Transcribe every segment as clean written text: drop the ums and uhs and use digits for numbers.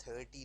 30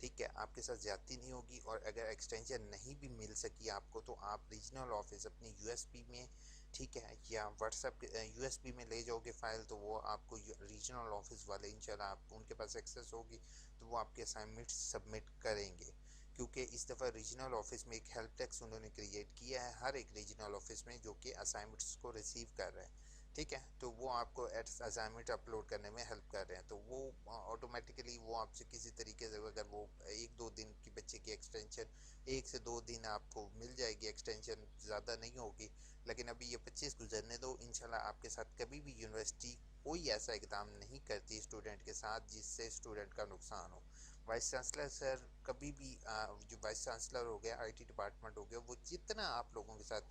ٹھیک ہے، آپ کے ساتھ زیادتی نہیں ہوگی، اور اگر ایکسٹینشن نہیں بھی مل سکی آپ کو تو آپ ریجنل آفس اپنی یو ایس پی میں، ٹھیک ہے، یا what's app U S P میں لے جاؤ گے فائل، تو وہ آپ کو ریجنل آفس والے انشاءاللہ آپ کو ان کے پاس ایکسیس ہوگی تو وہ آپ کے اسائنمنٹ سبمٹ کریں گے. کیونکہ اس دفعہ ریجنل آفس میں ایک ہیلپ ڈیسک انہوں نے کریٹ کیا ہے ہر ایک ریجنل آفس میں، جو کہ اسائنمنٹس کو ریسیو کر رہے ہیں. ٹھیک ہے، تو وہ آپ کو اسائنمنٹ اپلوڈ کرنے میں ہیلپ کر رہے ہیں، تو وہ آٹومیٹیکلی وہ آپ سے کسی طریقے سے اگر وہ ایک دو دن کی بچے کی ایکسٹینشن، 1 سے 2 دن آپ کو مل جائے گی ایکسٹینشن، زیادہ نہیں ہوگی. لیکن ابھی یہ 25 گزرنے دو، انشاءاللہ آپ کے ساتھ کبھی بھی یونیورسٹی کوئی ایسا اقدام نہیں کرتی اسٹوڈنٹ کے ساتھ جس سے اسٹوڈنٹ کا نقصان ہو. وائس چانسلر سر کبھی بھی جو وائس چانسلر ہو گیا، آئی ٹی ڈپارٹمنٹ ہو گیا، وہ جتنا آپ لوگوں کے ساتھ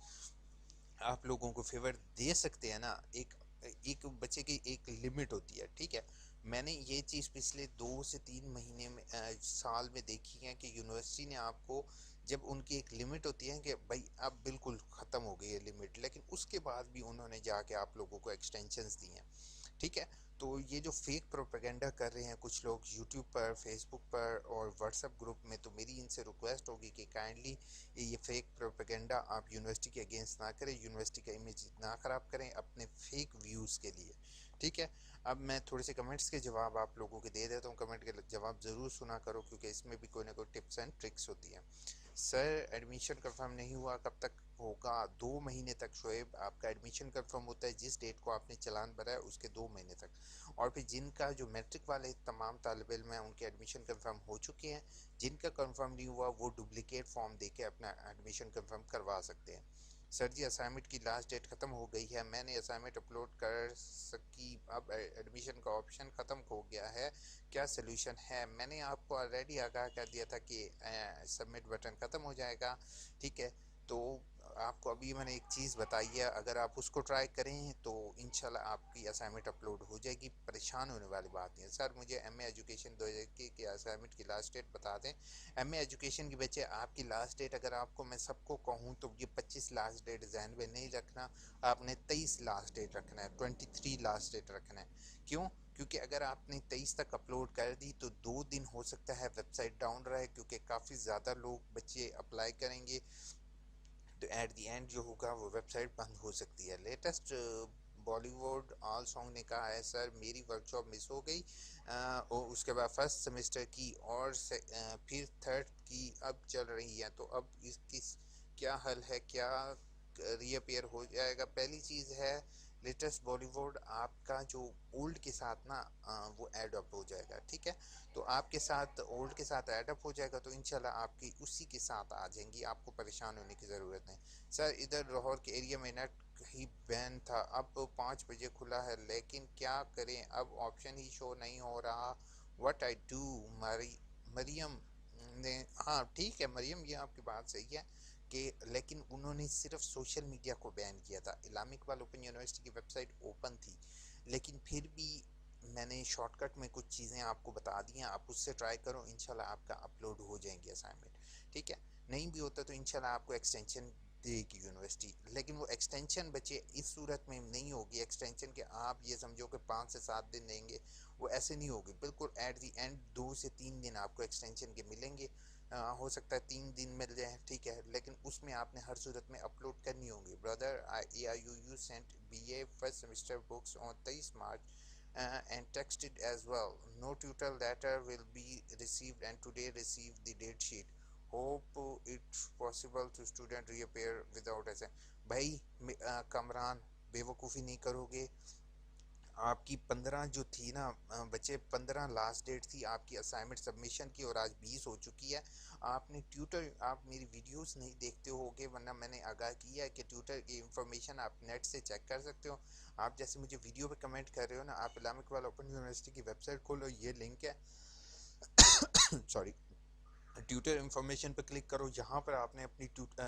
آپ لوگوں کو فیور دے سکتے ہیں نا، ایک بچے کی ایک لمٹ ہوتی ہے. ٹھیک ہے، میں نے یہ چیز پچھلے 2 سے 3 مہینے میں سال میں دیکھی ہے کہ یونیورسٹی نے آپ کو، جب ان کی ایک لمٹ ہوتی ہے کہ بھائی اب بالکل ختم ہو گئی ہے لمٹ، لیکن اس کے بعد بھی انہوں نے جا کے آپ لوگوں کو ایکسٹینشنز دی ہیں. ٹھیک ہے، تو یہ جو فیک پروپیگنڈا کر رہے ہیں کچھ لوگ یوٹیوب پر، فیس بک پر اور واٹس ایپ گروپ میں، تو میری ان سے ریکویسٹ ہوگی کہ کائنڈلی یہ فیک پروپیگنڈا آپ یونیورسٹی کے اگینسٹ نہ کریں، یونیورسٹی کا امیج نہ خراب کریں اپنے فیک ویوز کے لیے. ٹھیک ہے، اب میں تھوڑے سے کمنٹس کے جواب آپ لوگوں کے دے دیتا ہوں، کمنٹ کے جواب ضرور سنا کرو کیونکہ اس میں بھی کوئی نہ کوئی ٹپس اینڈ ٹرکس ہوتی ہیں. سر ایڈمیشن کنفرم نہیں ہوا، کب تک ہوگا؟ 2 مہینے تک شعیب آپ کا ایڈمیشن کنفرم ہوتا ہے جس ڈیٹ کو آپ نے چلان بھرا ہے اس کے 2 مہینے تک. اور پھر جن کا جو میٹرک والے تمام طالب علم ہیں ان کے ایڈمیشن کنفرم ہو چکے ہیں، جن کا کنفرم نہیں ہوا وہ ڈپلیکیٹ فارم دے کے اپنا ایڈمیشن کنفرم کروا سکتے ہیں. سر جی اسائنمنٹ کی لاسٹ ڈیٹ ختم ہو گئی ہے، میں نے اسائنمنٹ اپلوڈ کر سکی، اب ایڈمیشن کا آپشن ختم ہو گیا ہے، کیا سلوشن ہے؟ میں نے آپ کو آلریڈی آگاہ کر دیا تھا کہ سبمٹ بٹن ختم ہو جائے گا. ٹھیک ہے، تو آپ کو ابھی میں نے ایک چیز بتائی ہے، اگر آپ اس کو ٹرائی کریں تو انشاءاللہ آپ کی اسائنمنٹ اپلوڈ ہو جائے گی، پریشان ہونے والی بات نہیں ہے. سر مجھے ایم اے ایجوکیشن 2021 کی اسائنمنٹ کی لاسٹ ڈیٹ بتا دیں. ایم اے ایجوکیشن کی بچے آپ کی لاسٹ ڈیٹ اگر آپ کو میں سب کو کہوں تو یہ 25 لاسٹ ڈیٹ ذہن میں نہیں رکھنا، آپ نے 23 لاسٹ ڈیٹ رکھنا ہے، 23 لاسٹ ڈیٹ رکھنا ہے. کیوں؟ کیونکہ اگر آپ نے 23 تک اپلوڈ کر دی تو 2 دن ہو سکتا ہے ویب سائٹ ڈاؤن رہے، کیونکہ کافی زیادہ لوگ بچے اپلائی کریں گے، تو ایٹ دی اینڈ جو ہوگا وہ ویب سائٹ بند ہو سکتی ہے. لیٹسٹ بالی ووڈ آل سانگ نے کہا ہے سر میری ورک شاپ مس ہو گئی، اور اس کے بعد فرسٹ سیمسٹر کی اور پھر تھرڈ کی اب چل رہی ہے، تو اب اس کی کیا حل ہے، کیا ری اپیئر ہو جائے گا؟ پہلی چیز ہے لیٹسٹ بالی ووڈ آپ کا جو اولڈ کے ساتھ نا وہ ایڈ اپ ہو جائے گا. ٹھیک ہے، تو آپ کے ساتھ اولڈ کے ساتھ ایڈ اپ ہو جائے گا تو انشاءاللہ آپ کی اسی کے ساتھ آ جائیں گی، آپ کو پریشان ہونے کی ضرورت نہیں. سر ادھر لاہور کے ایریا میں نیٹ ہی بین تھا، اب 5 بجے کھلا ہے لیکن کیا کریں اب آپشن ہی شو نہیں ہو رہا، واٹ آئی ڈو؟ مریم نے، ہاں ٹھیک ہے مریم، یہ آپ کی بات صحیح ہے کہ لیکن انہوں نے صرف سوشل میڈیا کو بین کیا تھا. علامہ اقبال اوپن یونیورسٹی کی ویب سائٹ اوپن تھی، لیکن پھر بھی میں نے شارٹ کٹ میں کچھ چیزیں آپ کو بتا دی ہیں، آپ اس سے ٹرائی کرو، انشاءاللہ آپ کا اپلوڈ ہو جائیں گے اسائنمنٹ. ٹھیک ہے، نہیں بھی ہوتا تو انشاءاللہ آپ کو ایکسٹینشن دے گی یونیورسٹی، لیکن وہ ایکسٹینشن بچے اس صورت میں نہیں ہوگی ایکسٹینشن کہ آپ یہ سمجھو کہ 5 سے 7 دن دیں گے، وہ ایسے نہیں ہوگی. بالکل ایٹ دی اینڈ 2 سے 3 دن آپ کو ایکسٹینشن کے ملیں گے، ہو سکتا ہے 3 دن مل جائیں. ٹھیک ہے، لیکن اس میں آپ نے ہر صورت میں اپلوڈ کرنی ہوں گی. Brother A I U sent B A first semester books on 23 March and texted as well. No tutor letter will be received and today received the date sheet. Hope it's possible to student reappear without essay. بھائی کمران بے وقوفی نہیں کرو گے، آپ کی 15 جو تھی نا بچے 15 لاسٹ ڈیٹ تھی آپ کی اسائنمنٹ سبمیشن کی، اور آج 20 ہو چکی ہے. آپ نے ٹیوٹر، آپ میری ویڈیوز نہیں دیکھتے ہو گے ورنہ میں نے آگاہ کیا ہے کہ ٹیوٹر کی انفارمیشن آپ نیٹ سے چیک کر سکتے ہو. آپ جیسے مجھے ویڈیو پہ کمنٹ کر رہے ہو نا، آپ علامہ اقبال اوپن یونیورسٹی کی ویب سائٹ کھولو، یہ لنک ہے سوری، ٹیوٹر انفارمیشن پہ کلک کرو، یہاں پر آپ نے اپنی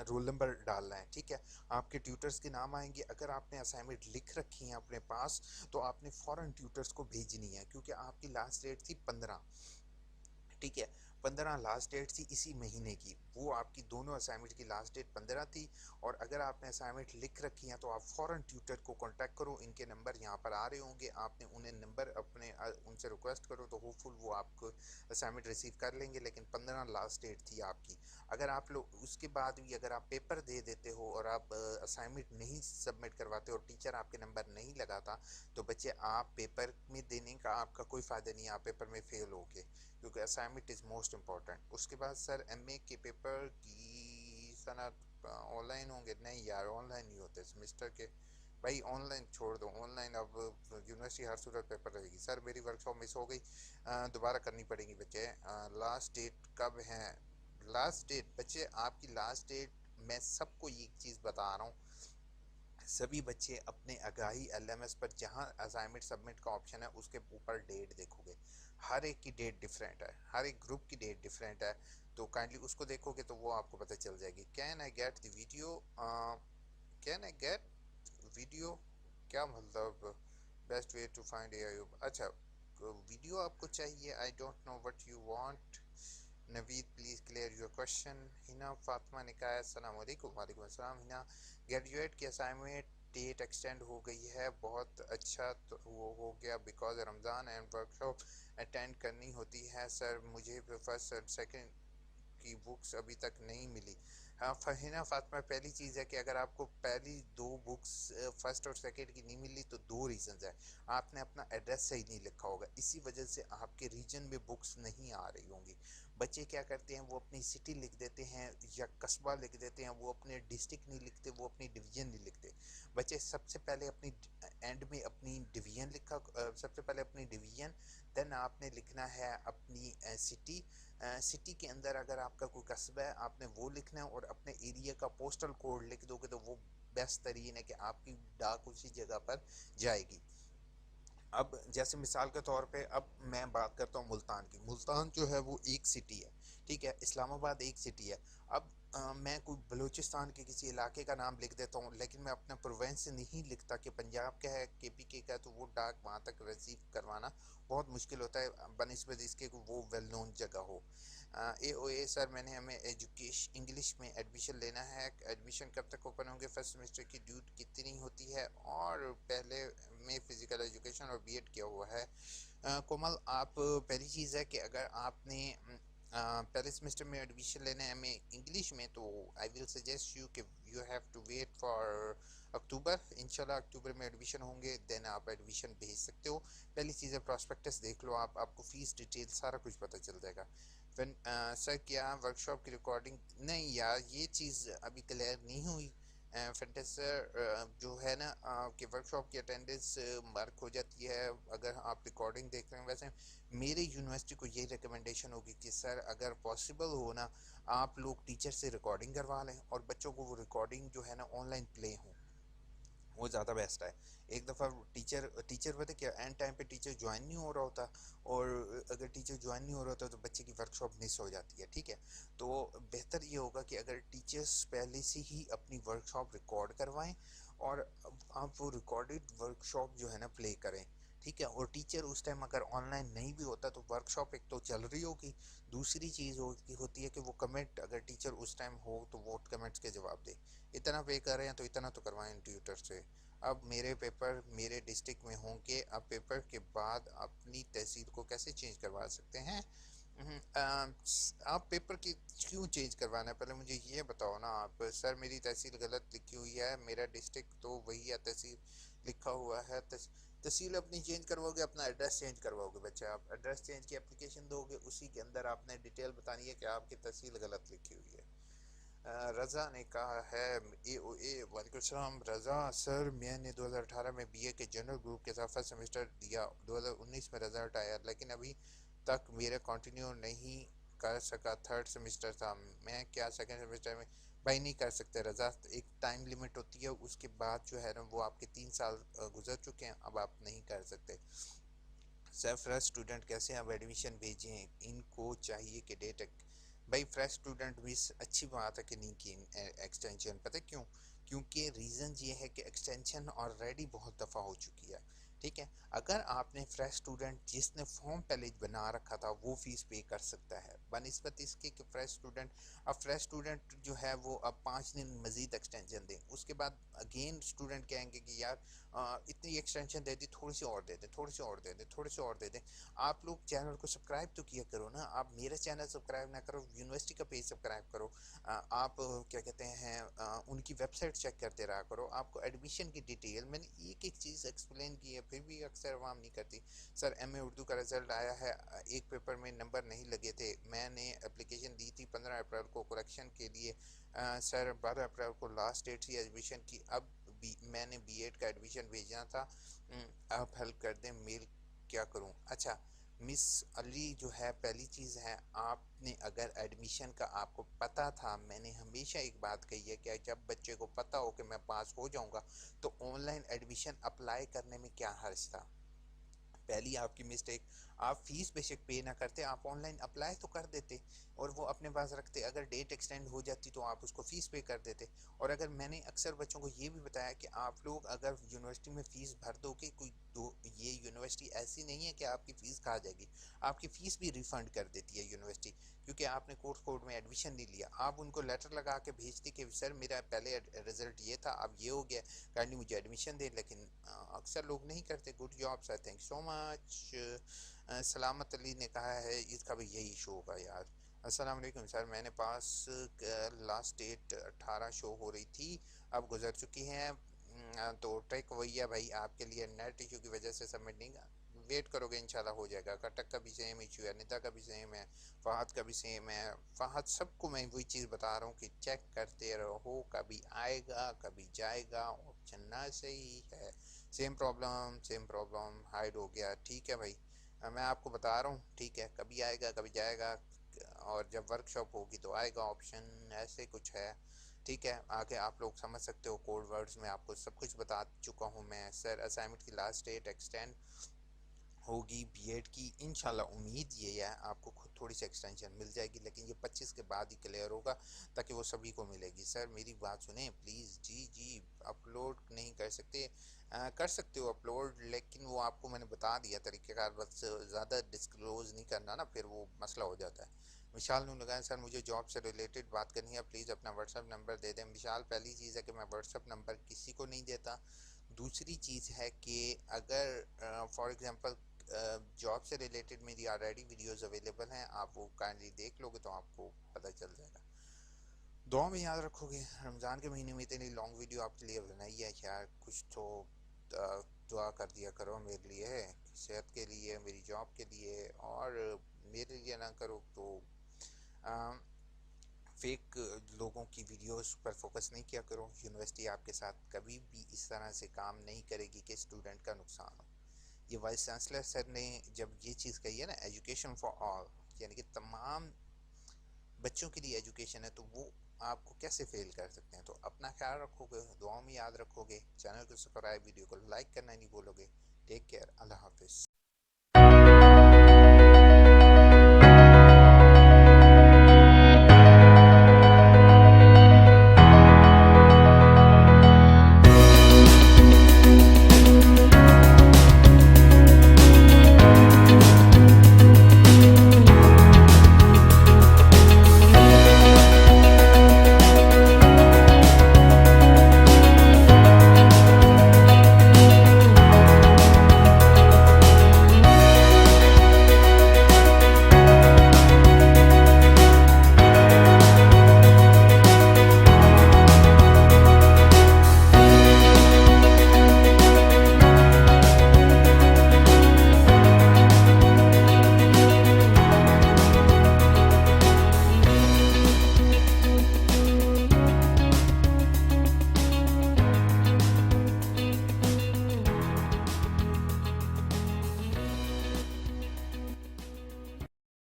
رول نمبر ڈالنا ہے. ٹھیک ہے، آپ کے ٹیوٹرز کے نام آئیں گے، اگر آپ نے اسائنمنٹ لکھ رکھی ہیں اپنے پاس تو آپ نے فوراً ٹیوٹرز کو بھیجنی ہے، کیونکہ آپ کی لاسٹ ڈیٹ تھی 15. ٹھیک ہے، 15 لاسٹ ڈیٹ تھی اسی مہینے کی، وہ آپ کی دونوں اسائنمنٹ کی لاسٹ ڈیٹ 15 تھی، اور اگر آپ نے اسائنمنٹ لکھ رکھی ہیں تو آپ فوراً ٹیوٹر کو کانٹیکٹ کرو، ان کے نمبر یہاں پر آ رہے ہوں گے، آپ نے انہیں نمبر اپنے ان سے ریکویسٹ کرو تو ہوپ فل وہ آپ کو اسائنمنٹ ریسیو کر لیں گے، لیکن 15 لاسٹ ڈیٹ تھی آپ کی۔ اگر آپ لوگ اس کے بعد بھی اگر آپ پیپر دے دیتے ہو اور آپ اسائنمنٹ نہیں سبمٹ کرواتے اور ٹیچر آپ کے نمبر نہیں لگاتا تو بچے آپ پیپر میں دینے کا آپ کا کوئی فائدہ نہیں ہے، آپ پیپر میں فیل ہو گے، کیونکہ اسائنمنٹ از موسٹ امپورٹنٹ۔ اس کے بعد سر ایم اے کے پیپر کی صنعت آن لائن ہوں گے؟ نہیں یار، آن لائن نہیں ہوتے سمسٹر کے، بھائی آن لائن چھوڑ دو، آن لائن اب یونیورسٹی ہر صورت پیپر رہے گی۔ سر میری ورک شاپ مس ہو گئی، دوبارہ کرنی پڑے گی بچے۔ لاسٹ ڈیٹ کب ہے؟ لاسٹ ڈیٹ بچے آپ کی لاسٹ ڈیٹ، میں سب کو یہ چیز بتا رہا ہوں، سبھی بچے اپنے آگاہی ایل ایم ایس پر جہاں اسائنمنٹ سبمٹ کا آپشن ہے اس کے اوپر ڈیٹ دیکھو گے، ہر ایک کی ڈیٹ ڈیفرنٹ ہے، ہر ایک گروپ کی ڈیٹ ڈیفرنٹ ہے، تو کائنڈلی اس کو دیکھو گے تو وہ آپ کو پتہ چل جائے گی۔ Can I get the video? Can I get video کیا مطلب؟ Best way to find A I, اچھا ویڈیو آپ کو چاہیے، I don't know what you want. Naveed please clear your question. Hina Fatima نے کہا ہے السلام علیکم۔ وعلیکم السلام۔ ہنا گریجویٹ کی اسائنمنٹ ڈیٹ ایکسٹینڈ ہو گئی ہے، بہت اچھا تو وہ ہو گیا because Ramzan and work shop attend کرنی ہوتی ہے سر، مجھے فرسٹ اور سیکنڈ کی بکس ابھی تک نہیں ملی۔ ہاں فہینہ فاطمہ، پہلی چیز ہے کہ اگر آپ کو پہلی دو بکس فرسٹ اور سیکنڈ کی نہیں ملی تو دو ریزنز ہیں، آپ نے اپنا ایڈریس صحیح نہیں لکھا ہوگا، اسی وجہ سے آپ کے ریجن میں بکس نہیں آ رہی ہوں گی۔ بچے کیا کرتے ہیں، وہ اپنی سٹی لکھ دیتے ہیں یا قصبہ لکھ دیتے ہیں، وہ اپنے ڈسٹرکٹ نہیں لکھتے، وہ اپنی ڈویژن نہیں لکھتے۔ بچے سب سے پہلے اپنی اینڈ میں اپنی ڈویژن لکھا، سب سے پہلے اپنی ڈویژن، دین آپ نے لکھنا ہے اپنی سٹی، سٹی کے اندر اگر آپ کا کوئی قصبہ ہے آپ نے وہ لکھنا ہے، اور اپنے ایریا کا پوسٹل کوڈ لکھ دو گے تو وہ بیسٹ ترین ہے کہ آپ کی ڈاک اسی جگہ پر جائے گی۔ اب جیسے مثال کے طور پہ اب میں بات کرتا ہوں ملتان کی، ملتان جو ہے وہ ایک سٹی ہے، ٹھیک ہے، اسلام آباد ایک سٹی ہے۔ اب میں کوئی بلوچستان کے کسی علاقے کا نام لکھ دیتا ہوں لیکن میں اپنا پروونس نہیں لکھتا کہ پنجاب کا ہے کے پی کے کا ہے، تو وہ ڈاک وہاں تک ریسیو کروانا بہت مشکل ہوتا ہے بنسبت اس کے کہ وہ ویل نون جگہ ہو۔ اے او اے سر، میں نے ہمیں ایجوکیشن انگلش میں ایڈمیشن لینا ہے، ایڈمیشن کب تک اوپن ہوں گے؟ فرسٹ سیمسٹر کی ڈیوٹ کتنی ہوتی ہے؟ اور پہلے میں فزیکل ایجوکیشن اور بی ایڈ کیا ہوا ہے۔ کومل، آپ پہلی چیز ہے کہ اگر آپ نے پہلے سیمسٹر میں ایڈمیشن لینا ہے ہمیں انگلش میں، تو آئی ول سجیسٹ یو کہ you have to wait for October, انشاءاللہ اکتوبر میں ایڈمیشن ہوں گے، دین آپ ایڈمیشن بھیج سکتے ہو۔ پہلی چیز ہے پراسپیکٹس دیکھ لو، آپ کو فیس ڈیٹیل سارا کچھ پتہ چل جائے گا۔ سر کیا ورک شاپ کی ریکارڈنگ؟ نہیں یار یہ چیز ابھی کلیئر نہیں ہوئی۔ فینٹس سر جو ہے نا کہ ورک شاپ کی اٹینڈنس مارک ہو جاتی ہے اگر آپ ریکارڈنگ دیکھ رہے ہیں۔ ویسے میری یونیورسٹی کو یہ ریکمنڈیشن ہوگی کہ سر اگر پاسبل ہو نا آپ لوگ ٹیچر سے ریکارڈنگ کروا لیں اور بچوں کو وہ ریکارڈنگ جو ہے نا آن لائن پلے ہوں، وہ زیادہ بیسٹ ہے۔ ایک دفعہ ٹیچر پتہ کیا اینڈ ٹائم پہ ٹیچر جوائن نہیں ہو رہا ہوتا، اور اگر ٹیچر جوائن نہیں ہو رہا ہوتا تو بچے کی ورک شاپ مس ہو جاتی ہے، ٹھیک ہے۔ تو بہتر یہ ہوگا کہ اگر ٹیچرز پہلے سے ہی اپنی ورک شاپ ریکارڈ کروائیں اور آپ وہ ریکارڈڈ ورک شاپ جو ہے نا پلے کریں، ٹھیک ہے، اور ٹیچر اس ٹائم اگر آن لائن نہیں بھی ہوتا تو ورک شاپ ایک تو چل رہی ہوگی، دوسری چیز ہوتی ہے کہ وہ کمنٹ اگر ٹیچر اس ٹائم ہو تو وہ کمنٹس کے جواب دے۔ اتنا پے کر رہے ہیں تو اتنا تو کروائیں ٹیوٹر سے۔ اب میرے پیپر میرے ڈسٹرکٹ میں ہوں گے، اب پیپر کے بعد اپنی تحصیل کو کیسے چینج کروا سکتے ہیں؟ آپ پیپر کی کیوں چینج کروانا ہے پہلے مجھے یہ بتاؤ نا آپ۔ سر میری تحصیل غلط لکھی ہوئی ہے، میرا ڈسٹرکٹ تو وہی ہے، تحصیل لکھا ہوا ہے، تحصیل اپنی چینج کرواؤ گے، اپنا ایڈریس چینج کرواؤ گے بچہ، آپ ایڈریس چینج کی اپلیکیشن دو گے، اسی کے اندر آپ نے ڈیٹیل بتانی ہے کہ آپ کی تحصیل غلط لکھی ہوئی ہے۔ رضا نے کہا ہے اے او اے، وعلیکم السلام رضا سر، میں نے 2018 میں بی اے کے جنرل گروپ کے ساتھ فرسٹ سیمسٹر دیا، 2019 میں رزلٹ آیا لیکن ابھی تک میرا کنٹینیو نہیں کر سکا، تھرڈ سیمسٹر تھا، میں کیا سیکنڈ سیمسٹر میں؟ بھائی نہیں کر سکتے رضا، ایک ٹائم لیمٹ ہوتی ہے، اس کے بعد جو ہے نا وہ آپ کے 3 سال گزر چکے ہیں، اب آپ نہیں کر سکتے۔ سر فریش اسٹوڈنٹ کیسے اب ایڈمیشن بھیجیں؟ ان کو چاہیے کہ ڈیٹ بھائی فریش اسٹوڈنٹ بھی اچھی بات ہے کہ نہیں کی ایکسٹینشن، پتہ کیوں؟ کیونکہ ریزن یہ ہے کہ ایکسٹینشن آلریڈی بہت دفعہ ہو چکی ہے، ٹھیک ہے، اگر آپ نے فریش اسٹوڈنٹ جس نے فارم پہلے بنا رکھا تھا وہ فیس پے کر سکتا ہے بنسبت اس کے کہ فریش اسٹوڈنٹ، اب فریش اسٹوڈنٹ جو ہے وہ اب 5 دن مزید ایکسٹینشن دیں، اس کے بعد اگین اسٹوڈنٹ کہیں گے کہ یار اتنی ایکسٹینشن دے دی، تھوڑی سی اور دے دیں، تھوڑی سی اور دے دیں، تھوڑی سی اور دے دیں۔ آپ لوگ چینل کو سبسکرائب تو کیا کرو نا، آپ میرا چینل سبسکرائب نہ کرو، یونیورسٹی کا پیج سبسکرائب کرو، آپ کیا کہتے ہیں ان کی ویب سائٹ چیک کرتے رہا کرو، آپ کو ایڈمیشن کی ڈیٹیل میں نے ایک ایک چیز ایکسپلین کی ہے، پھر بھی اکثر عوام نہیں کرتی۔ سر ایم اے اردو کا رزلٹ آیا ہے، ایک پیپر میں نمبر نہیں لگے تھے، میں نے اپلیکیشن دی تھی 15 اپریل کو کریکشن کے لیے، سر 12 اپریل کو لاسٹ ڈیٹ تھی ایڈمیشن کی، اب میں نے بی ایڈ کا ایڈمیشن بھیجنا تھا، آپ ہیلپ کر دیں، میل کیا کروں؟ اچھا مس علی جو ہے، پہلی چیز ہے آپ نے اگر ایڈمیشن کا آپ کو پتہ تھا، میں نے ہمیشہ ایک بات کہی ہے کہ جب بچے کو پتہ ہو کہ میں پاس ہو جاؤں گا تو آن لائن ایڈمیشن اپلائی کرنے میں کیا حرج تھا؟ پہلی آپ کی مسٹیک، آپ فیس بے شک پے نہ کرتے، آپ آن لائن اپلائی تو کر دیتے اور وہ اپنے پاس رکھتے، اگر ڈیٹ ایکسٹینڈ ہو جاتی تو آپ اس کو فیس پے کر دیتے۔ اور اگر میں نے اکثر بچوں کو یہ بھی بتایا کہ آپ لوگ اگر یونیورسٹی میں فیس بھر دو گے، کوئی یہ یونیورسٹی ایسی نہیں ہے کہ آپ کی فیس کھا جائے گی، آپ کی فیس بھی ریفنڈ کر دیتی ہے یونیورسٹی، کیونکہ آپ نے کورس کوڈ میں ایڈمیشن نہیں لیا، آپ ان کو لیٹر لگا کے بھیجتے کہ سر میرا پہلے رزلٹ یہ تھا اب یہ ہو گیا، کائنڈلی مجھے ایڈمیشن دیں، لیکن اکثر لوگ نہیں کرتے۔ گڈ جاب سر، تھینک سو مچ۔ سلامت علی نے کہا ہے اس کا بھی یہی شو ہوگا یار۔ السلام علیکم سر، میں نے پاس لاسٹ ڈیٹ 18 شو ہو رہی تھی، اب گزر چکی ہیں، تو ٹریک وہی ہے بھائی، آپ کے لیے نیٹ ایشو کی وجہ سے سبمٹ نہیں، ویٹ کرو گے انشاءاللہ ہو جائے گا۔ کٹک کا بھی سیم ایشو ہے، ندا کا بھی سیم ہے، فہد کا بھی سیم ہے، فہد سب کو میں وہی چیز بتا رہا ہوں کہ چیک کرتے رہو، کبھی آئے گا کبھی جائے گا، آپشن نہ صحیح ہے، سیم پرابلم ہائڈ ہو گیا، ٹھیک ہے بھائی، میں آپ کو بتا رہا ہوں، ٹھیک ہے کبھی آئے گا کبھی جائے گا، اور جب ورک شاپ ہوگی تو آئے گا آپشن، ایسے کچھ ہے، ٹھیک ہے آگے آپ لوگ سمجھ سکتے ہو، کوڈ ورڈز میں آپ کو سب کچھ بتا چکا ہوں میں۔ سر اسائنمنٹ کی لاسٹ ڈیٹ ایکسٹینڈ ہوگی بی ایڈ کی انشاءاللہ، امید یہ ہے آپ کو خود تھوڑی سی ایکسٹینشن مل جائے گی، لیکن یہ 25 کے بعد ہی کلیئر ہوگا تاکہ وہ سبھی کو ملے گی۔ سر میری بات سنیں پلیز، جی جی اپلوڈ نہیں کر سکتے، کر سکتے ہو اپلوڈ، لیکن وہ آپ کو میں نے بتا دیا طریقہ کار، بس زیادہ ڈسکلوز نہیں کرنا نا، پھر وہ مسئلہ ہو جاتا ہے۔ وشال نے لگایا سر مجھے جاب سے ریلیٹڈ بات کرنی ہے، پلیز اپنا واٹس ایپ نمبر دے دیں۔ وشال پہلی چیز ہے کہ میں واٹس ایپ نمبر کسی کو نہیں دیتا، دوسری چیز ہے کہ اگر فار ایگزامپل جاب سے ریلیٹڈ میری آلریڈی ویڈیوز اویلیبل ہیں، آپ وہ کائنڈلی دیکھ لو گے تو آپ کو پتہ چل جائے گا۔ دعا میں یاد رکھو گے، رمضان کے مہینے میں اتنی لانگ ویڈیو آپ کے لیے بنائی ہے، یار کچھ تو دعا کر دیا کرو میرے لیے، صحت کے لیے، میری جاب کے لیے، اور میرے لیے نہ کرو تو فیک لوگوں کی ویڈیوز پر فوکس نہیں کیا کرو۔ یونیورسٹی آپ کے ساتھ کبھی بھی اس طرح سے کام نہیں کرے گی کہ اسٹوڈنٹ کا نقصان ہو۔ یہ وائس چانسلر سر نے جب یہ چیز کہی ہے نا ایجوکیشن فار آل، یعنی کہ تمام بچوں کے لیے ایجوکیشن ہے، تو وہ آپ کو کیسے فیل کر سکتے ہیں؟ تو اپنا خیال رکھو گے، دعاؤں میں یاد رکھو گے، چینل کو سبسکرائب، ویڈیو کو لائک کرنا نہیں بھولو گے۔ ٹیک کیئر، اللہ حافظ۔